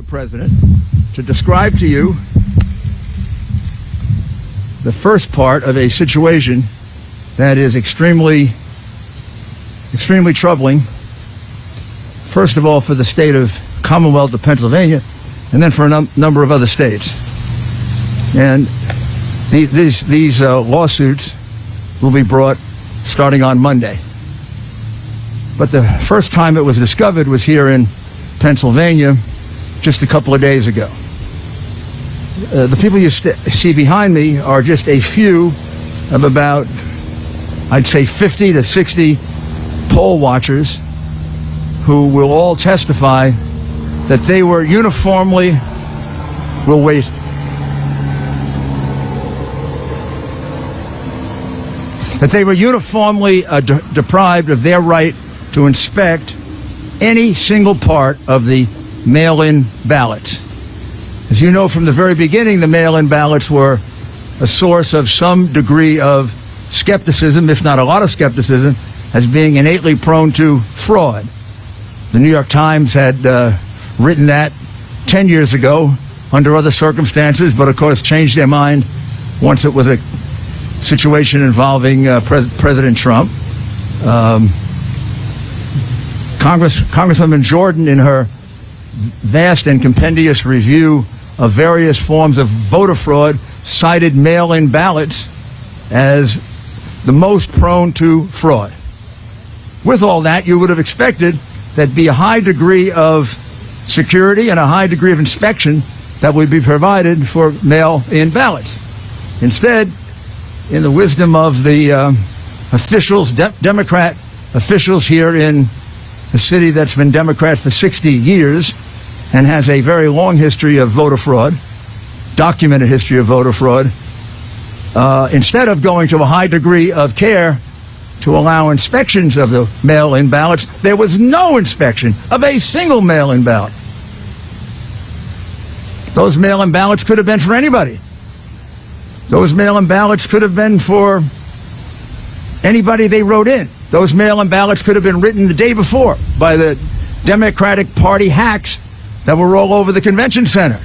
the president to describe to you the first part of a situation that is extremely troubling, first of all for the state of Commonwealth of Pennsylvania, and then for a number of other states. And these lawsuits will be brought starting on Monday. But the first time it was discovered was here in Pennsylvania just a couple of days ago. The people you see behind me are just a few of about, I'd say, 50 to 60 poll watchers who will all testify that they were uniformly, will wait, that they were uniformly deprived of their right to inspect any single part of the mail-in ballots. As you know, from the very beginning, the mail-in ballots were a source of some degree of skepticism, if not a lot of skepticism, as being innately prone to fraud. The New York Times had written that 10 years ago under other circumstances, but of course changed their mind once it was a situation involving President Trump. Congresswoman Jordan, in her vast and compendious review of various forms of voter fraud, cited mail-in ballots as the most prone to fraud. With all that, you would have expected there'd be a high degree of security and a high degree of inspection that would be provided for mail-in ballots. Instead, in the wisdom of the officials, Democrat officials here in a city that's been Democrat for 60 years and has a very long history of voter fraud, documented history of voter fraud, instead of going to a high degree of care to allow inspections of the mail-in ballots, there was no inspection of a single mail-in ballot. Those mail-in ballots could have been for anybody. Those mail-in ballots could have been for anybody they wrote in. Those mail-in ballots could have been written the day before by the Democratic Party hacks that were all over the convention center.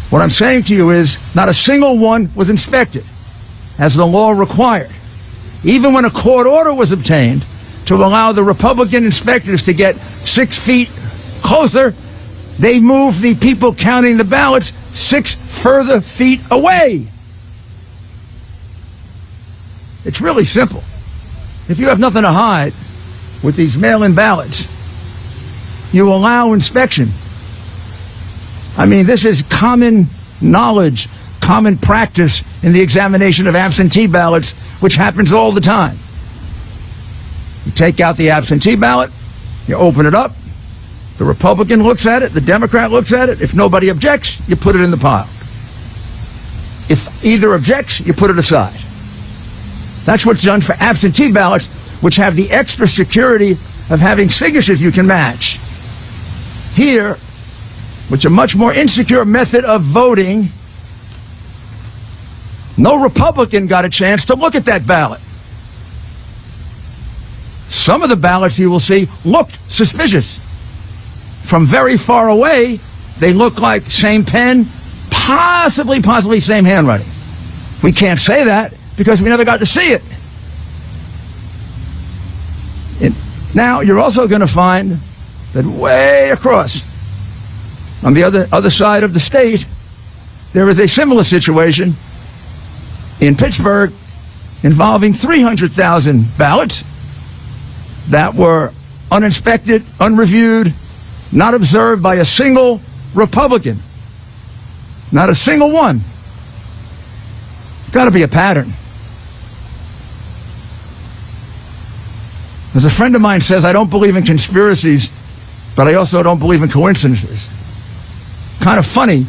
What I'm saying to you is not a single one was inspected, as the law required. Even when a court order was obtained to allow the Republican inspectors to get 6 feet closer, they moved the people counting the ballots 6 further feet away. It's really simple. If you have nothing to hide with these mail-in ballots, you allow inspection. I mean, this is common knowledge, common practice in the examination of absentee ballots, which happens all the time. You take out the absentee ballot, you open it up, the Republican looks at it, the Democrat looks at it. If nobody objects, you put it in the pile. If either objects, you put it aside. That's what's done for absentee ballots, which have the extra security of having signatures you can match. Here, which a much more insecure method of voting, no Republican got a chance to look at that ballot. Some of the ballots you will see looked suspicious. From very far away, they look like same pen, possibly same handwriting. We can't say that because we never got to see it. Now, you're also going to find that way across, on the other side of the state, there is a similar situation in Pittsburgh involving 300,000 ballots that were uninspected, unreviewed, not observed by a single Republican. Not a single one. There's got to be a pattern. As a friend of mine says, I don't believe in conspiracies, but I also don't believe in coincidences. Kind of funny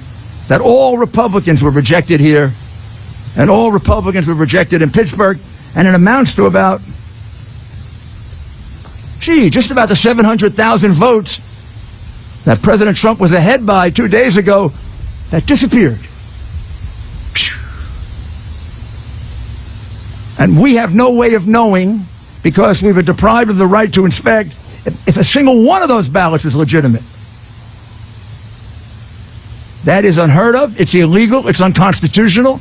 that all Republicans were rejected here, and all Republicans were rejected in Pittsburgh, and it amounts to about, just about the 700,000 votes that President Trump was ahead by 2 days ago that disappeared. And we have no way of knowing, because we were deprived of the right to inspect, if a single one of those ballots is legitimate. That is unheard of. It's illegal. It's unconstitutional.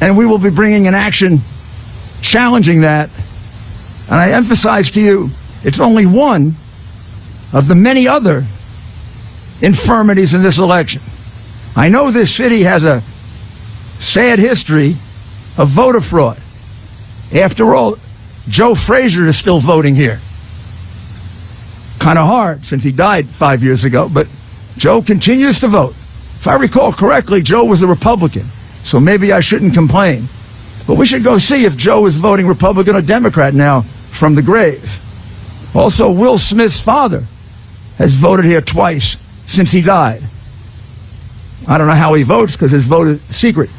And we will be bringing an action challenging that. And I emphasize to you, it's only one of the many other infirmities in this election. I know this city has a sad history of voter fraud. After all, Joe Frazier is still voting here. Kind of hard since he died 5 years ago, but Joe continues to vote. If I recall correctly, Joe was a Republican, so maybe I shouldn't complain. But we should go see if Joe is voting Republican or Democrat now from the grave. Also, Will Smith's father has voted here twice since he died. I don't know how he votes because his vote is secret.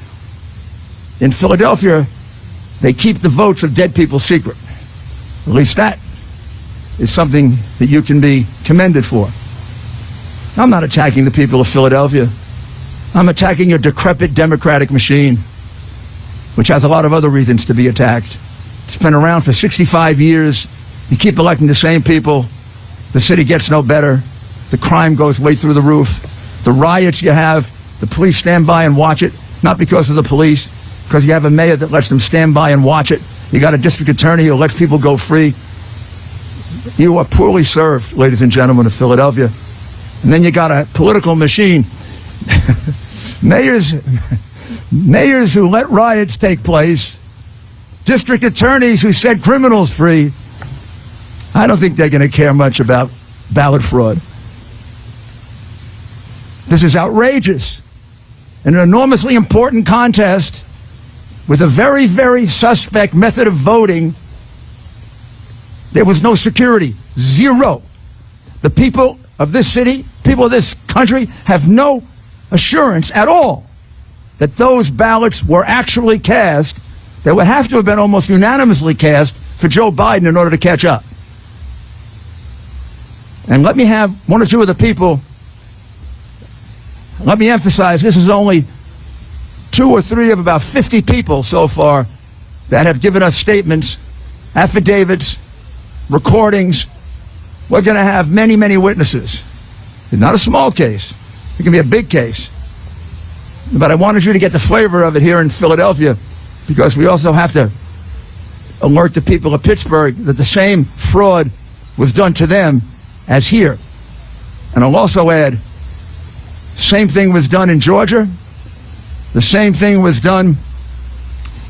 In Philadelphia, they keep the votes of dead people secret. At least that is something that you can be commended for. I'm not attacking the people of Philadelphia. I'm attacking a decrepit democratic machine, which has a lot of other reasons to be attacked. It's been around for 65 years. You keep electing the same people. The city gets no better. The crime goes way through the roof. The riots you have, the police stand by and watch it, not because of the police, because you have a mayor that lets them stand by and watch it. You got a district attorney who lets people go free. You are poorly served, ladies and gentlemen of Philadelphia. And then you got a political machine. Mayors who let riots take place, district attorneys who set criminals free. I don't think they're going to care much about ballot fraud. This is outrageous. In an enormously important contest with a very, very suspect method of voting, there was no security. Zero. The people of this city, people of this country, have no assurance at all that those ballots were actually cast. They would have to have been almost unanimously cast for Joe Biden in order to catch up. And let me have one or two of the people, let me emphasize, this is only 2 or 3 of about 50 people so far that have given us statements, affidavits, recordings. We're going to have many, many witnesses. It's not a small case. It can be a big case. But I wanted you to get the flavor of it here in Philadelphia, because we also have to alert the people of Pittsburgh that the same fraud was done to them as here. And I'll also add, same thing was done in Georgia. The same thing was done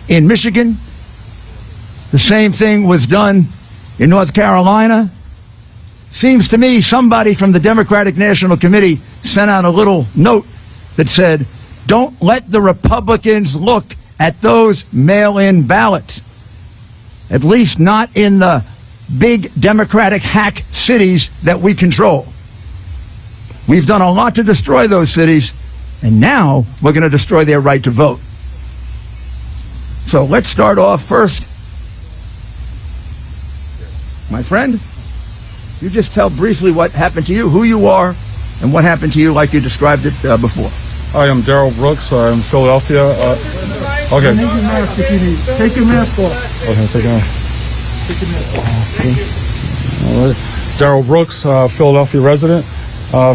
in Michigan. The same thing was done in North Carolina. Seems to me somebody from the Democratic National Committee sent out a little note that said, don't let the Republicans look at those mail-in ballots. At least not in the big Democratic hack cities that we control. We've done a lot to destroy those cities, and now we're going to destroy their right to vote. So let's start off first. My friend, you just tell briefly what happened to you, who you are, and what happened to you like you described it before. I am Daryl Brooks. I'm Philadelphia. Okay. Take your mask if you need. Take your mask off. Okay, take it off. Take your mask off. All right. Daryl Brooks, Philadelphia resident.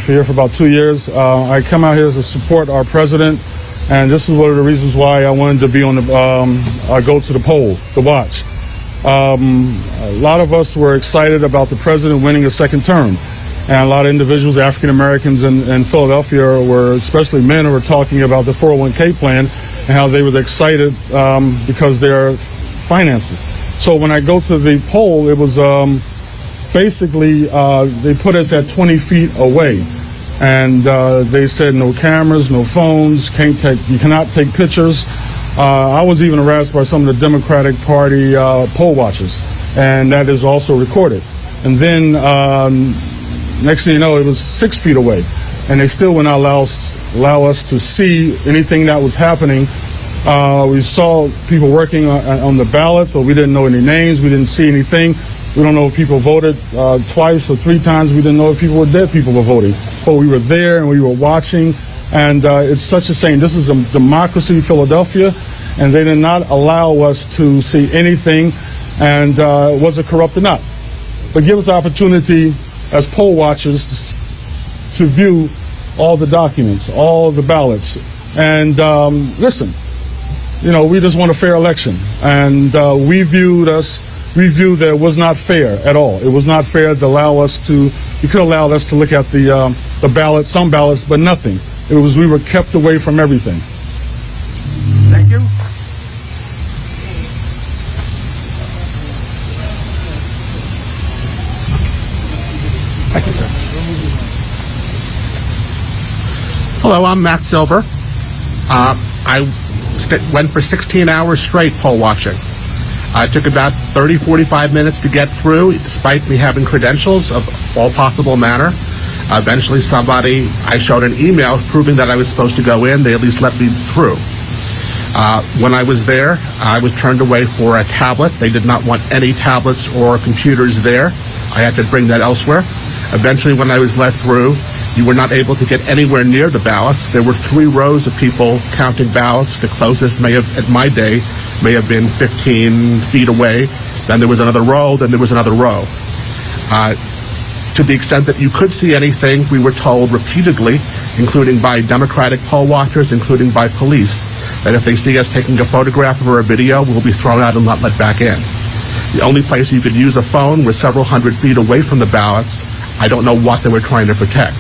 Here for about 2 years. I come out here to support our president, and this is one of the reasons why I wanted to be on the go to the poll to watch. A lot of us were excited about the president winning a second term, and a lot of individuals, African Americans in Philadelphia, were, especially men, who were talking about the 401k plan and how they were excited because their finances. So when I go to the poll, it was basically they put us at 20 feet away, and they said no cameras, no phones, you cannot take pictures. I was even harassed by some of the Democratic Party poll watchers, and that is also recorded. And then next thing you know, it was 6 feet away, and they still would not allow us to see anything that was happening. We saw people working on the ballots, but we didn't know any names. We didn't see anything. We don't know if people voted twice or 3 times. We didn't know if dead people were voting. But we were there and we were watching, and it's such a shame. This is a democracy, Philadelphia, and they did not allow us to see anything, and was it corrupt or not? But give us opportunity as poll watchers to view all the documents, all the ballots. And listen, you know, we just want a fair election. And we viewed that it was not fair at all. It was not fair to allow us to, you could allow us to look at the ballots, some ballots, but nothing. We were kept away from everything. Thank you. Thank you, sir. Hello, I'm Matt Silver. I went for 16 hours straight poll watching. It took about 30, 45 minutes to get through, despite me having credentials of all possible manner. Eventually I showed an email proving that I was supposed to go in. They at least let me through. When I was there, I was turned away for a tablet. They did not want any tablets or computers there. I had to bring that elsewhere. Eventually, when I was let through, you were not able to get anywhere near the ballots. There were 3 rows of people counting ballots. The closest at my day, may have been 15 feet away. Then there was another row, then there was another row. To the extent that you could see anything, we were told repeatedly, including by Democratic poll watchers, including by police, that if they see us taking a photograph or a video, we'll be thrown out and not let back in. The only place you could use a phone was several hundred feet away from the ballots. I don't know what they were trying to protect.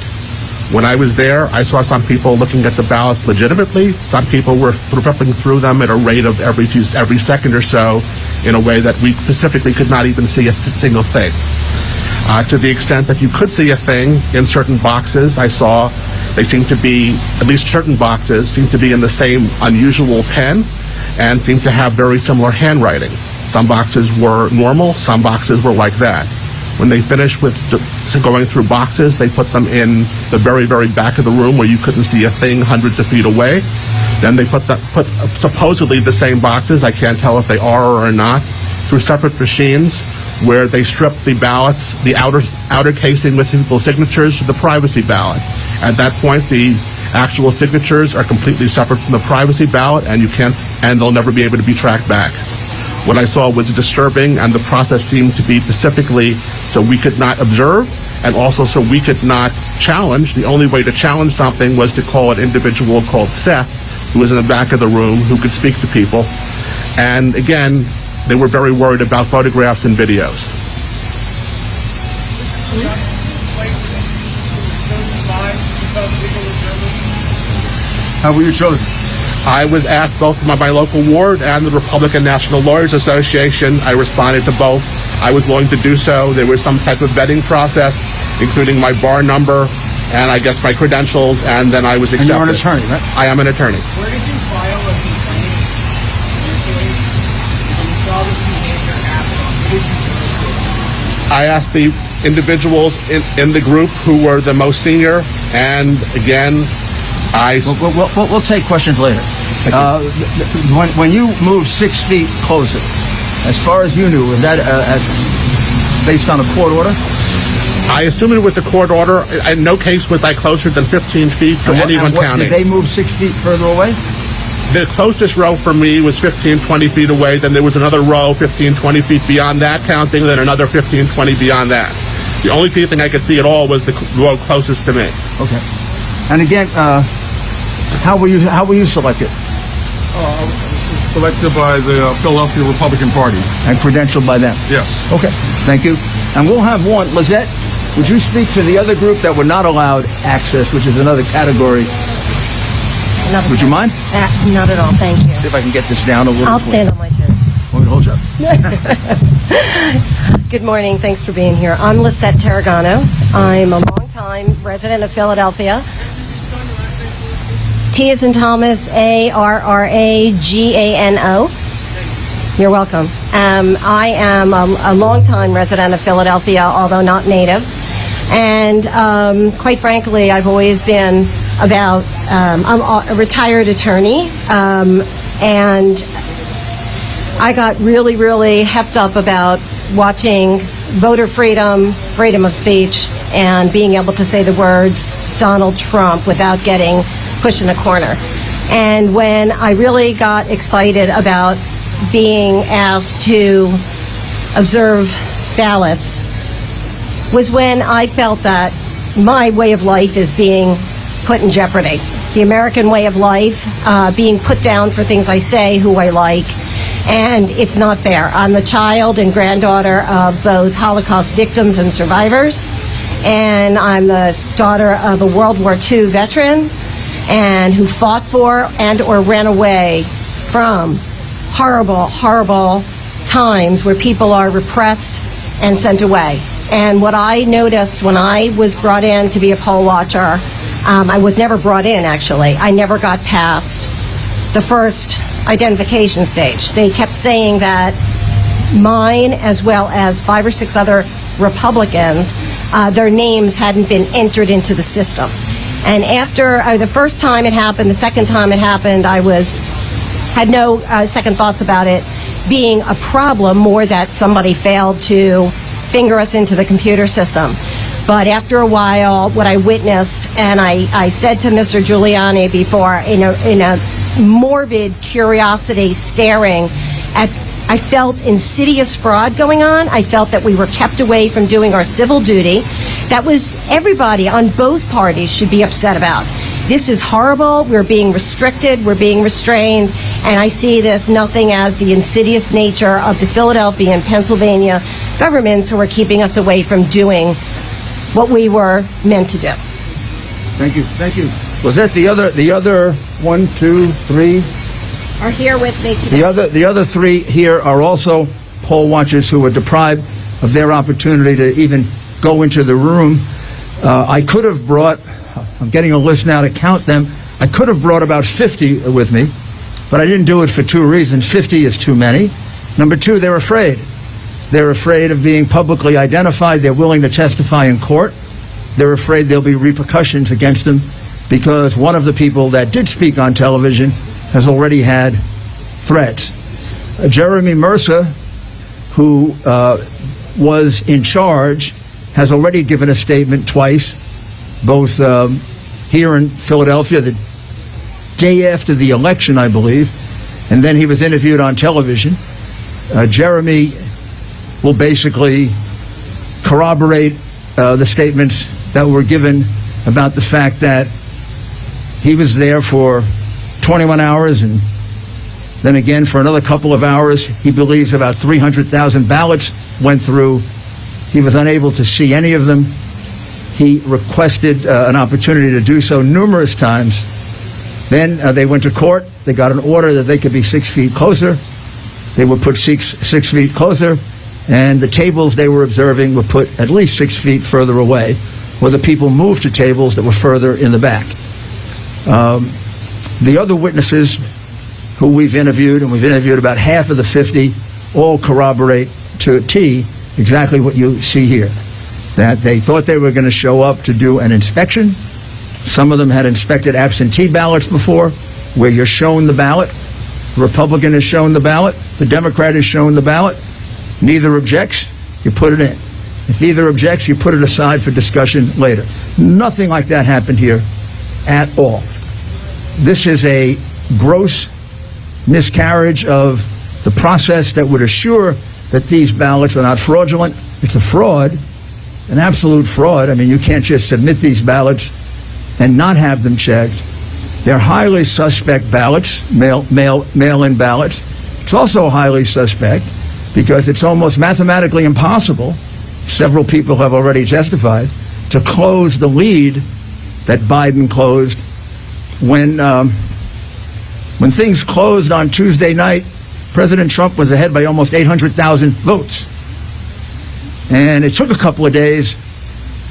When I was there, I saw some people looking at the ballots legitimately. Some people were flipping through them at a rate of every second or so in a way that we specifically could not even see a single thing. To the extent that you could see a thing in certain boxes, I saw they seem to be, at least certain boxes, seem to be in the same unusual pen and seem to have very similar handwriting. Some boxes were normal, some boxes were like that. When they finished with going through boxes, they put them in the very, very back of the room where you couldn't see a thing hundreds of feet away. Then they put supposedly the same boxes, I can't tell if they are or are not, through separate machines where they stripped the ballots, the outer casing with people's signatures, to the privacy ballot. At that point, the actual signatures are completely separate from the privacy ballot, and they'll never be able to be tracked back. What I saw was disturbing, and the process seemed to be specifically so we could not observe, and also so we could not challenge. The only way to challenge something was to call an individual called Seth, who was in the back of the room, who could speak to people. And again, they were very worried about photographs and videos. How were you chosen? I was asked both by my local ward and the Republican National Lawyers Association. I responded to both. I was willing to do so. There was some type of vetting process, including my bar number and I guess my credentials, and then I was accepted. And you're an attorney, right? I am an attorney. Where did you file a complaint? When you saw this behavior happen, what did you do? I asked the individuals in the group who were the most senior, and again, We'll take questions later. When you moved 6 feet closer, as far as you knew, was that based on a court order? I assume it was a court order. In no case was I closer than 15 feet to anyone counting. Did they move 6 feet further away? The closest row for me was 15, 20 feet away. Then there was another row 15, 20 feet beyond that counting, then another 15, 20 beyond that. The only thing I could see at all was the row closest to me. Okay. And again, how were you selected? Selected by the Philadelphia Republican Party. And credentialed by them? Yes. Okay. Thank you. And we'll have one. Lizette, would you speak to the other group that were not allowed access, which is another category? Would you mind? Not at all, thank you. See if I can get this down a little. I'll stand on my toes. Want me to hold you up? Good morning, thanks for being here. I'm Lisette Tarragano. I'm a longtime resident of Philadelphia. T as in Thomas, A-R-R-A-G-A-N-O. You're welcome. I am a longtime resident of Philadelphia, although not native. And quite frankly, I've always been I'm a retired attorney, and I got really, really hepped up about watching voter freedom, freedom of speech, and being able to say the words Donald Trump without getting pushed in a corner. And when I really got excited about being asked to observe ballots was when I felt that my way of life is being put in jeopardy. The American way of life, being put down for things I say, who I like, and it's not fair. I'm the child and granddaughter of both Holocaust victims and survivors, and I'm the daughter of a World War II veteran and who fought for and or ran away from horrible, horrible times where people are repressed and sent away. And what I noticed when I was brought in to be a poll watcher, I was never brought in, actually. I never got past the first identification stage. They kept saying that mine, as well as 5 or 6 other Republicans, their names hadn't been entered into the system. And after the first time it happened, the second time it happened, I had no second thoughts about it being a problem, more that somebody failed to finger us into the computer system. But after a while, what I witnessed, and I said to Mr. Giuliani before, in a morbid curiosity, staring at, I felt insidious fraud going on. I felt that we were kept away from doing our civil duty. That was everybody on both parties should be upset about. This is horrible. We're being restricted. We're being restrained. And I see this nothing as the insidious nature of the Philadelphia and Pennsylvania governments who are keeping us away from doing what we were meant to do. Thank you. Thank you. Was that the other 1, 2, 3? Are here with me today. The other 3 here are also poll watchers who were deprived of their opportunity to even go into the room. I could have brought, I'm getting a list now to count them, I could have brought about 50 with me, but I didn't do it for 2 reasons. 50 is too many. Number 2, they're afraid. They're afraid of being publicly identified. They're willing to testify in court. They're afraid there'll be repercussions against them because one of the people that did speak on television has already had threats. Jeremy Mercer, who was in charge, has already given a statement twice, both here in Philadelphia, the day after the election, I believe, and then he was interviewed on television. Jeremy will basically corroborate the statements that were given about the fact that he was there for 21 hours and then again for another couple of hours. He believes about 300,000 ballots went through. He was unable to see any of them. He requested an opportunity to do so numerous times. Then they went to court. They got an order that they could be 6 feet closer. They were put 6 feet closer, and the tables they were observing were put at least 6 feet further away, or the people moved to tables that were further in the back. The other witnesses who we've interviewed, and we've interviewed about half of the 50, all corroborate to a T exactly what you see here, that they thought they were going to show up to do an inspection. Some of them had inspected absentee ballots before, where you're shown the ballot. The Republican is shown the ballot. The Democrat is shown the ballot. Neither objects, you put it in. If either objects, you put it aside for discussion later. Nothing like that happened here at all. This is a gross miscarriage of the process that would assure that these ballots are not fraudulent. It's a fraud, an absolute fraud. I mean, you can't just submit these ballots and not have them checked. They're highly suspect ballots, mail-in ballots. It's also highly suspect because it's almost mathematically impossible, several people have already testified, to close the lead that Biden closed. When things closed on Tuesday night, President Trump was ahead by almost 800,000 votes. And it took a couple of days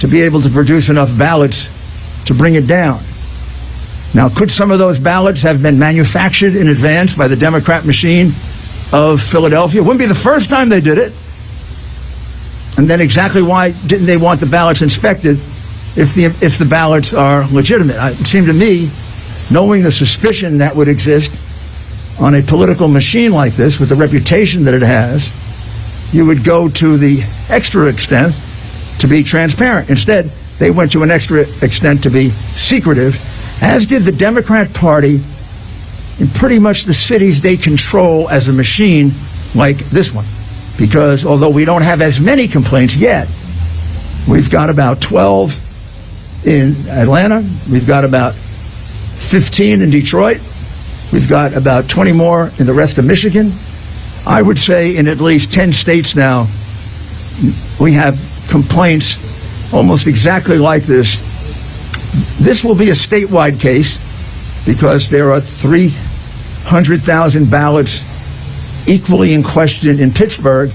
to be able to produce enough ballots to bring it down. Now, could some of those ballots have been manufactured in advance by the Democrat machine of Philadelphia? It wouldn't be the first time they did it. And then exactly why didn't they want the ballots inspected if the ballots are legitimate? It seemed to me, knowing the suspicion that would exist on a political machine like this, with the reputation that it has, you would go to the extra extent to be transparent. Instead, they went to an extra extent to be secretive, as did the Democrat Party in pretty much the cities they control as a machine like this one. Because although we don't have as many complaints yet, we've got about 12 in Atlanta. We've got about 15 in Detroit. We've got about 20 more in the rest of Michigan. I would say in at least 10 states now, we have complaints almost exactly like this. This will be a statewide case because there are 300,000 ballots equally in question in Pittsburgh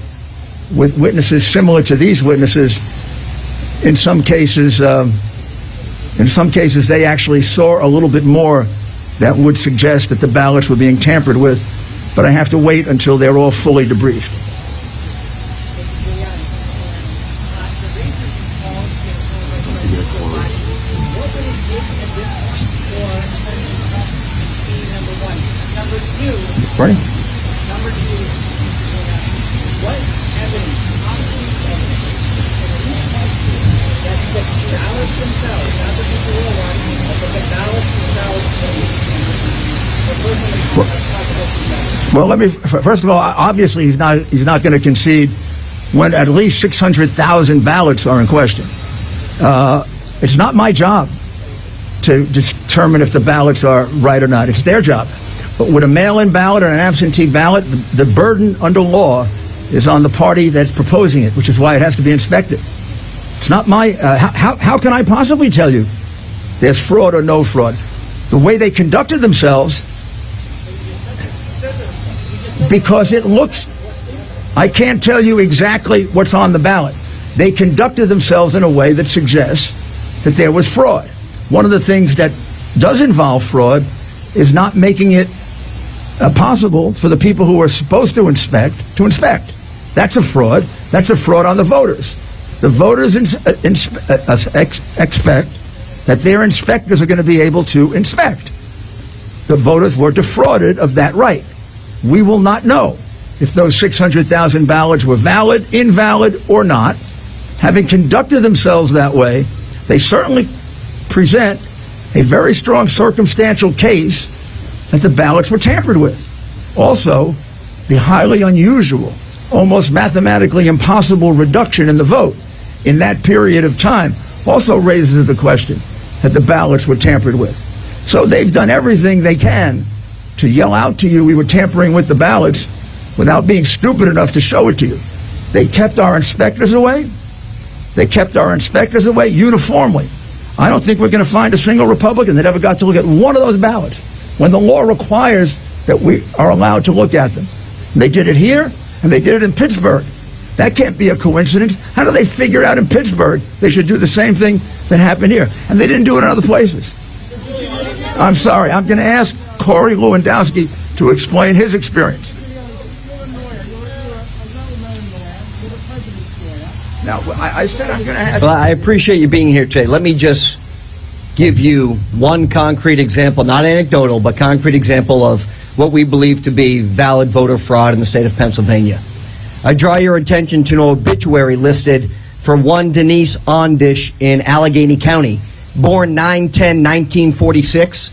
with witnesses similar to these witnesses. In some cases, they actually saw a little bit more that would suggest that the ballots were being tampered with, but I have to wait until they're all fully debriefed. Ready? Number two, what evidence, concrete evidence, that the ballots themselves, not the people who are watching, but the ballots themselves, Well, let me. First of all, obviously, he's not going to concede when at least 600,000 ballots are in question. It's not my job to determine if the ballots are right or not. It's their job. But with a mail-in ballot or an absentee ballot, the burden under law is on the party that's proposing it, which is why it has to be inspected. It's not my. How can I possibly tell you there's fraud or no fraud? The way they conducted themselves. Because it looks, I can't tell you exactly what's on the ballot. They conducted themselves in a way that suggests that there was fraud. One of the things that does involve fraud is not making it possible for the people who are supposed to inspect. That's a fraud. That's a fraud on the voters. The voters expect that their inspectors are going to be able to inspect. The voters were defrauded of that right. We will not know if those 600,000 ballots were valid, invalid, or not. Having conducted themselves that way, they certainly present a very strong circumstantial case that the ballots were tampered with. Also, the highly unusual, almost mathematically impossible reduction in the vote in that period of time also raises the question that the ballots were tampered with. So they've done everything they can to yell out to you we were tampering with the ballots without being stupid enough to show it to you. They kept our inspectors away. They kept our inspectors away uniformly. I don't think we're going to find a single Republican that ever got to look at one of those ballots when the law requires that we are allowed to look at them. They did it here, and they did it in Pittsburgh. That can't be a coincidence. How do they figure out in Pittsburgh they should do the same thing that happened here? And they didn't do it in other places. I'm sorry. I'm going to ask Corey Lewandowski to explain his experience. Now, I said I'm going to ask. Well, I appreciate you being here today. Let me just give you one concrete example, not anecdotal, but concrete example of what we believe to be valid voter fraud in the state of Pennsylvania. I draw your attention to an obituary listed for one Denise Ondish in Allegheny County, born 9/10/1946,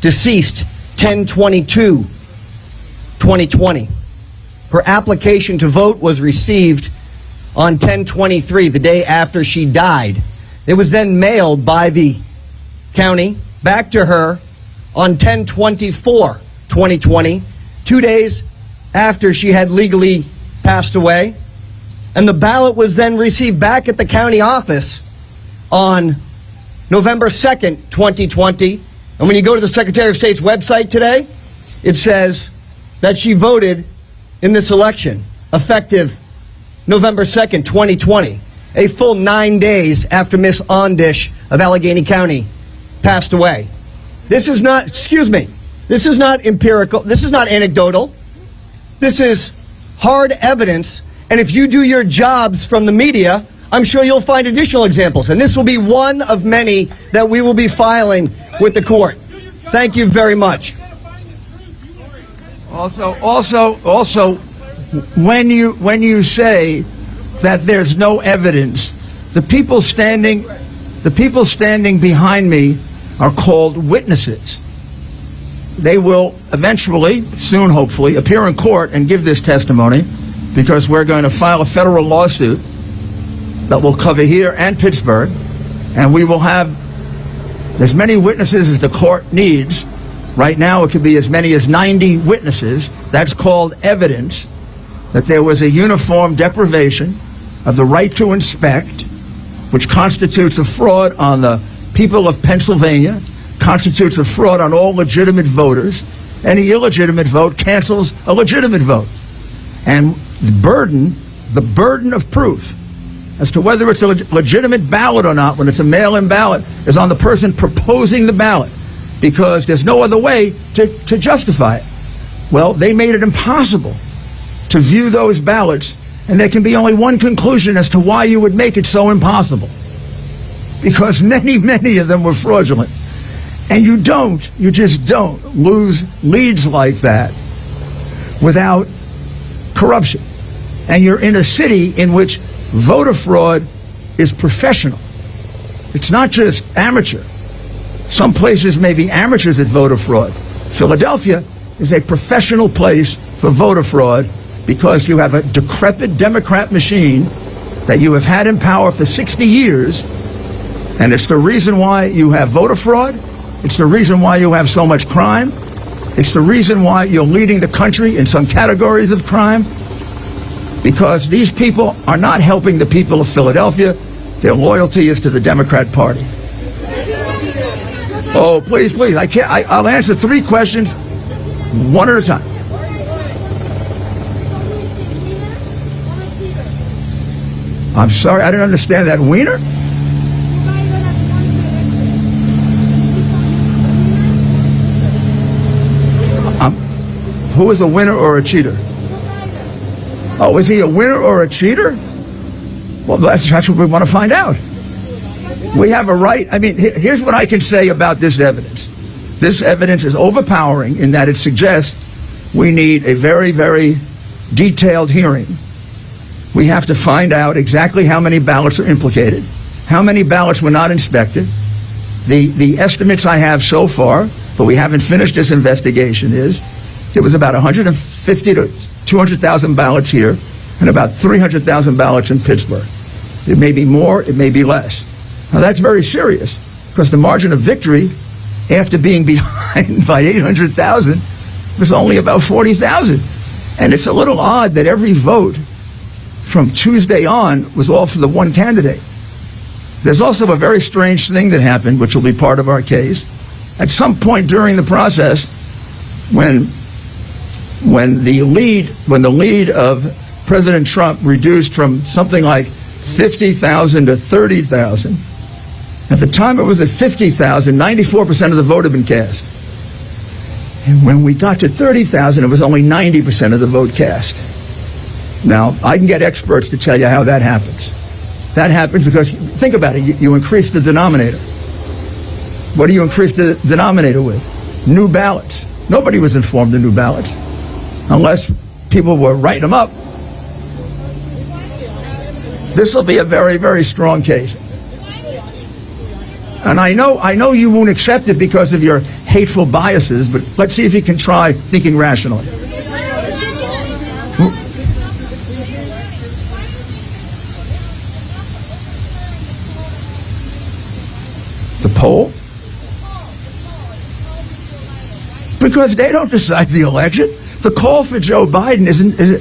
deceased 10/22/2020. Her application to vote was received on 10/23, the day after she died. It was then mailed by the county back to her on 10/24/2020, 2 days after she had legally passed away. And the ballot was then received back at the county office on November 2nd, 2020. And when you go to the Secretary of State's website today, it says that she voted in this election, effective November 2nd, 2020, a full 9 days after Miss Ondish of Allegheny County passed away. This is not, this is not empirical, this is not anecdotal. This is hard evidence, and if you do your jobs from the media, I'm sure you'll find additional examples, and this will be one of many that we will be filing with the court. Thank you very much. Also, when you say that there's no evidence, the people standing behind me are called witnesses. They will eventually, soon hopefully, appear in court and give this testimony, because we're going to file a federal lawsuit that will cover here and Pittsburgh, and we will have as many witnesses as the court needs. Right now, it could be as many as 90 witnesses. That's called evidence that there was a uniform deprivation of the right to inspect, which constitutes a fraud on the people of Pennsylvania, constitutes a fraud on all legitimate voters. Any illegitimate vote cancels a legitimate vote. And the burden of proof as to whether it's a legitimate ballot or not, when it's a mail-in ballot, is on the person proposing the ballot, because there's no other way to justify it. Well, they made it impossible to view those ballots, and there can be only one conclusion as to why you would make it so impossible. Because many, many of them were fraudulent. And you just don't lose leads like that without corruption. And you're in a city in which voter fraud is professional. It's not just amateur. Some places may be amateurs at voter fraud. Philadelphia is a professional place for voter fraud because you have a decrepit Democrat machine that you have had in power for 60 years, and it's the reason why you have voter fraud. It's the reason why you have so much crime. It's the reason why you're leading the country in some categories of crime, because these people are not helping the people of Philadelphia. Their loyalty is to the Democrat Party. Oh, please, please. I'll answer 3 questions, one at a time. I'm sorry, I didn't understand that. Wiener? Who is a winner or a cheater? Oh, is he a winner or a cheater? Well, that's what we want to find out. We have a right. I mean, here's what I can say about this evidence. This evidence is overpowering in that it suggests we need a very, very detailed hearing. We have to find out exactly how many ballots are implicated, how many ballots were not inspected. The estimates I have so far, but we haven't finished this investigation, is it was about 150 to 200,000 ballots here and about 300,000 ballots in Pittsburgh. It may be more, it may be less. Now, that's very serious, because the margin of victory, after being behind by 800,000, was only about 40,000. And it's a little odd that every vote from Tuesday on was all for the one candidate. There's also a very strange thing that happened, which will be part of our case. At some point during the process, when the lead of President Trump reduced from something like 50,000 to 30,000, at the time it was at 50,000, 94% of the vote had been cast. And when we got to 30,000, it was only 90% of the vote cast. Now, I can get experts to tell you how that happens. That happens because, think about it, you increase the denominator. What do you increase the denominator with? New ballots. Nobody was informed of new ballots, unless people were writing them up. This will be a very, very strong case. And I know you won't accept it because of your hateful biases, but let's see if you can try thinking rationally. The poll? Because they don't decide the election. The call for Joe Biden is it?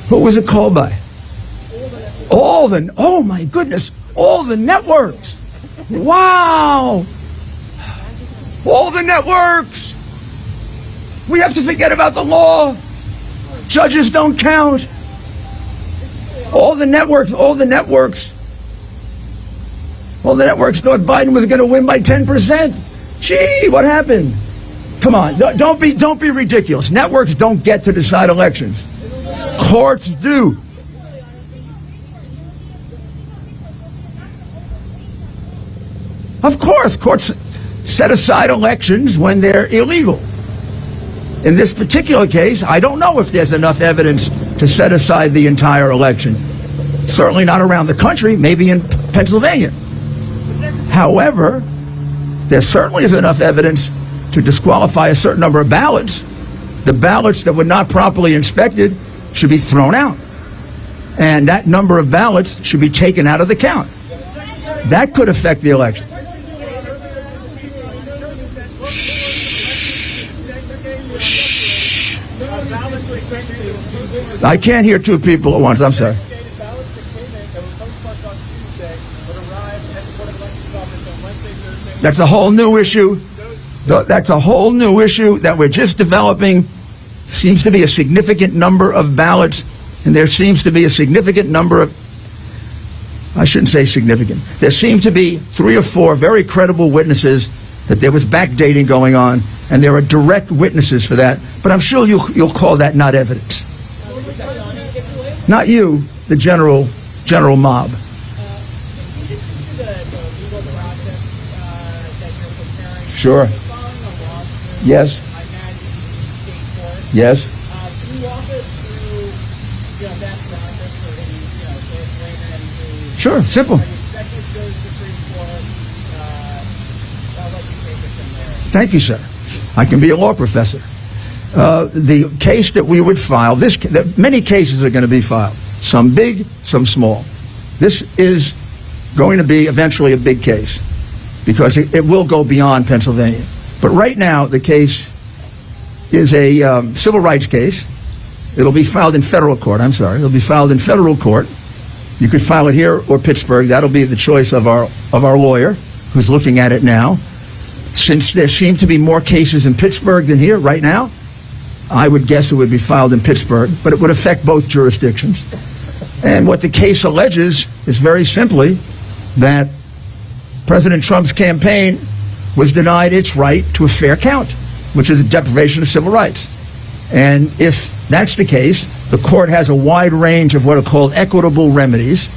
Who was it called by? Oh my goodness, all the networks. Wow! All the networks! We have to forget about the law. Judges don't count. All the networks thought Biden was going to win by 10%. Gee, what happened? Come on, don't be ridiculous. Networks don't get to decide elections. Courts do. Of course, courts set aside elections when they're illegal. In this particular case, I don't know if there's enough evidence to set aside the entire election. Certainly not around the country, maybe in Pennsylvania. However, there certainly is enough evidence to disqualify a certain number of ballots. The ballots that were not properly inspected should be thrown out. And that number of ballots should be taken out of the count. That could affect the election. I can't hear two people at once. I'm sorry. That's a whole new issue. That's a whole new issue that we're just developing. Seems to be a significant number of ballots, and there seems to be a significant number of, I shouldn't say significant, there seem to be 3 or 4 very credible witnesses that there was backdating going on, and there are direct witnesses for that. But I'm sure you'll call that not evidence. Not you, the general mob. Sure. Yes. Yes. Sure. Simple. Thank you, sir. I can be a law professor. The case that we would file, many cases are going to be filed. Some big, some small. This is going to be eventually a big case because it will go beyond Pennsylvania. But right now, the case is a civil rights case. It'll be filed in federal court. I'm sorry. It'll be filed in federal court. You could file it here or Pittsburgh. That'll be the choice of our lawyer who's looking at it now. Since there seem to be more cases in Pittsburgh than here right now, I would guess it would be filed in Pittsburgh, but it would affect both jurisdictions. And what the case alleges is very simply that President Trump's campaign was denied its right to a fair count, which is a deprivation of civil rights. And if that's the case, the court has a wide range of what are called equitable remedies.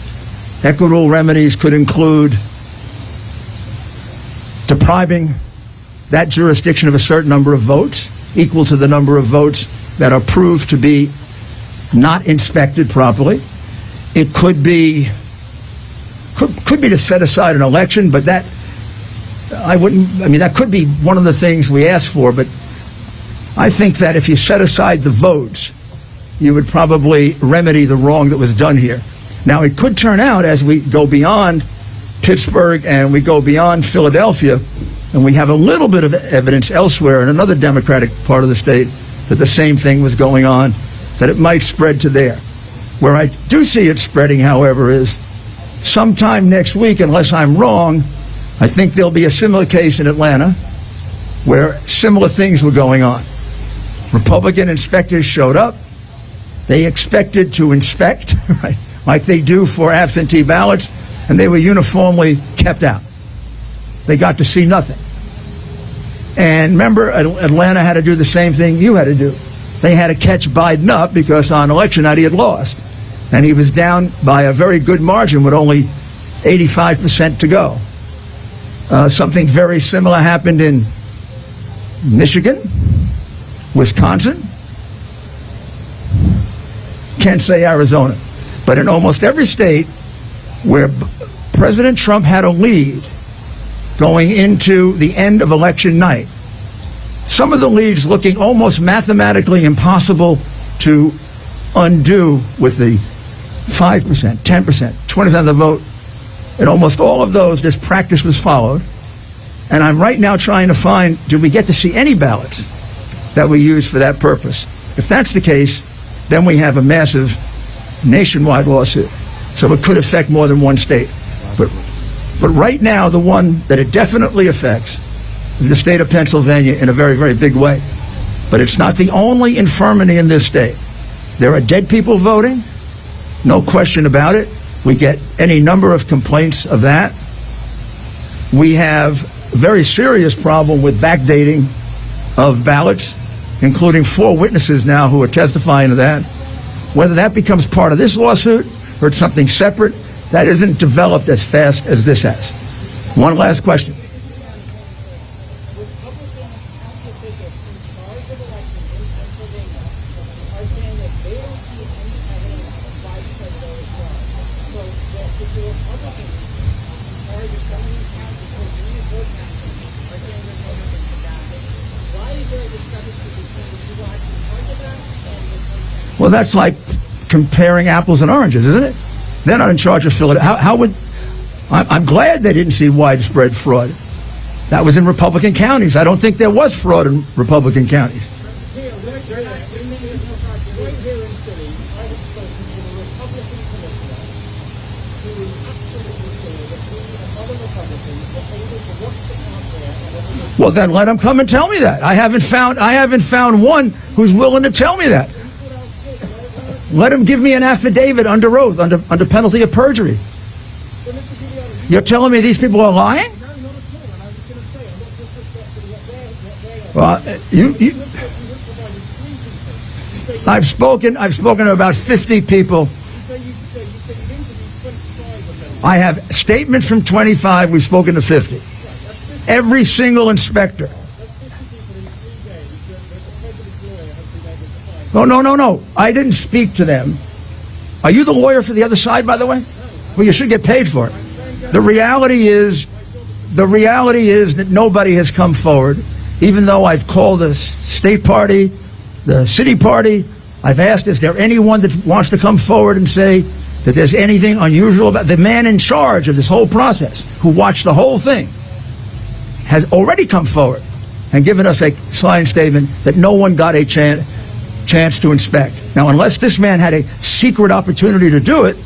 Equitable remedies could include depriving that jurisdiction of a certain number of votes, equal to the number of votes that are proved to be not inspected properly. It could be to set aside an election, but that could be one of the things we ask for, but I think that if you set aside the votes, you would probably remedy the wrong that was done here. Now, it could turn out as we go beyond Pittsburgh and we go beyond Philadelphia, and we have a little bit of evidence elsewhere in another Democratic part of the state that the same thing was going on, that it might spread to there. Where I do see it spreading, however, is sometime next week, unless I'm wrong, I think there'll be a similar case in Atlanta where similar things were going on. Republican inspectors showed up. They expected to inspect, right, like they do for absentee ballots, and they were uniformly kept out. They got to see nothing. And remember, Atlanta had to do the same thing you had to do. They had to catch Biden up because on election night he had lost. And he was down by a very good margin with only 85% to go. Something very similar happened in Michigan, Wisconsin, can't say Arizona, but in almost every state where President Trump had a lead going into the end of election night, some of the leads looking almost mathematically impossible to undo with the 5%, 10%, 20% of the vote. In almost all of those, this practice was followed. And I'm right now trying to find, did we get to see any ballots that we used for that purpose? If that's the case, then we have a massive nationwide lawsuit. So it could affect more than one state. But right now, the one that it definitely affects is the state of Pennsylvania in a very, very big way. But it's not the only infirmity in this state. There are dead people voting, no question about it. We get any number of complaints of that. We have a very serious problem with backdating of ballots, including 4 witnesses now who are testifying to that. Whether that becomes part of this lawsuit or it's something separate, that isn't developed as fast as this has. One last question. Well, that's like comparing apples and oranges, isn't it? They're not in charge of Philadelphia. I'm glad they didn't see widespread fraud. That was in Republican counties. I don't think there was fraud in Republican counties. Here, right here in city, I have spoken to a Republican commissioner who is absolutely clear that he and other Republicans were able to work the out there and everything. Well, then let him come and tell me that. I haven't found one who's willing to tell me that. Let him give me an affidavit under oath, under penalty of perjury. You're telling me these people are lying? Well, I've spoken to about 50 people. I have statements from 25. We've spoken to 50. Every single inspector. No. I didn't speak to them. Are you the lawyer for the other side, by the way? Well, you should get paid for it. The reality is that nobody has come forward. Even though I've called the state party, the city party, I've asked, is there anyone that wants to come forward and say that there's anything unusual about the man in charge of this whole process, who watched the whole thing, has already come forward and given us a signed statement that no one got a chance to inspect. Now, unless this man had a secret opportunity to do it,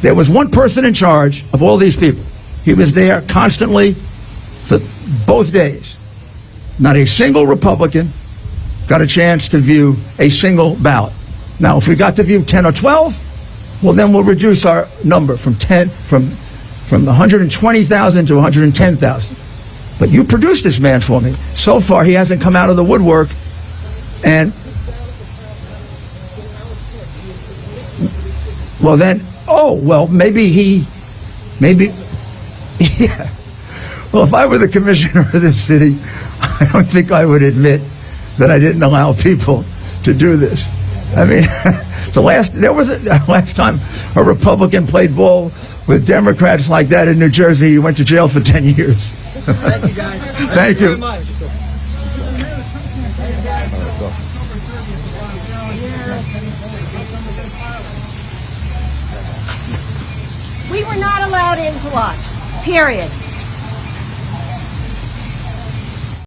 there was one person in charge of all these people. He was there constantly for both days. Not a single Republican got a chance to view a single ballot. Now, if we got to view 10 or 12, well, then we'll reduce our number from 120,000 to 110,000. But you produced this man for me. So far, he hasn't come out of the woodwork. And, well, then, yeah. Well, if I were the commissioner of this city, I don't think I would admit that I didn't allow people to do this. I mean, there was a last time a Republican played ball with Democrats like that in New Jersey. He went to jail for 10 years. Thank you, guys. Thank you. Very much. We were not allowed in to watch. Period.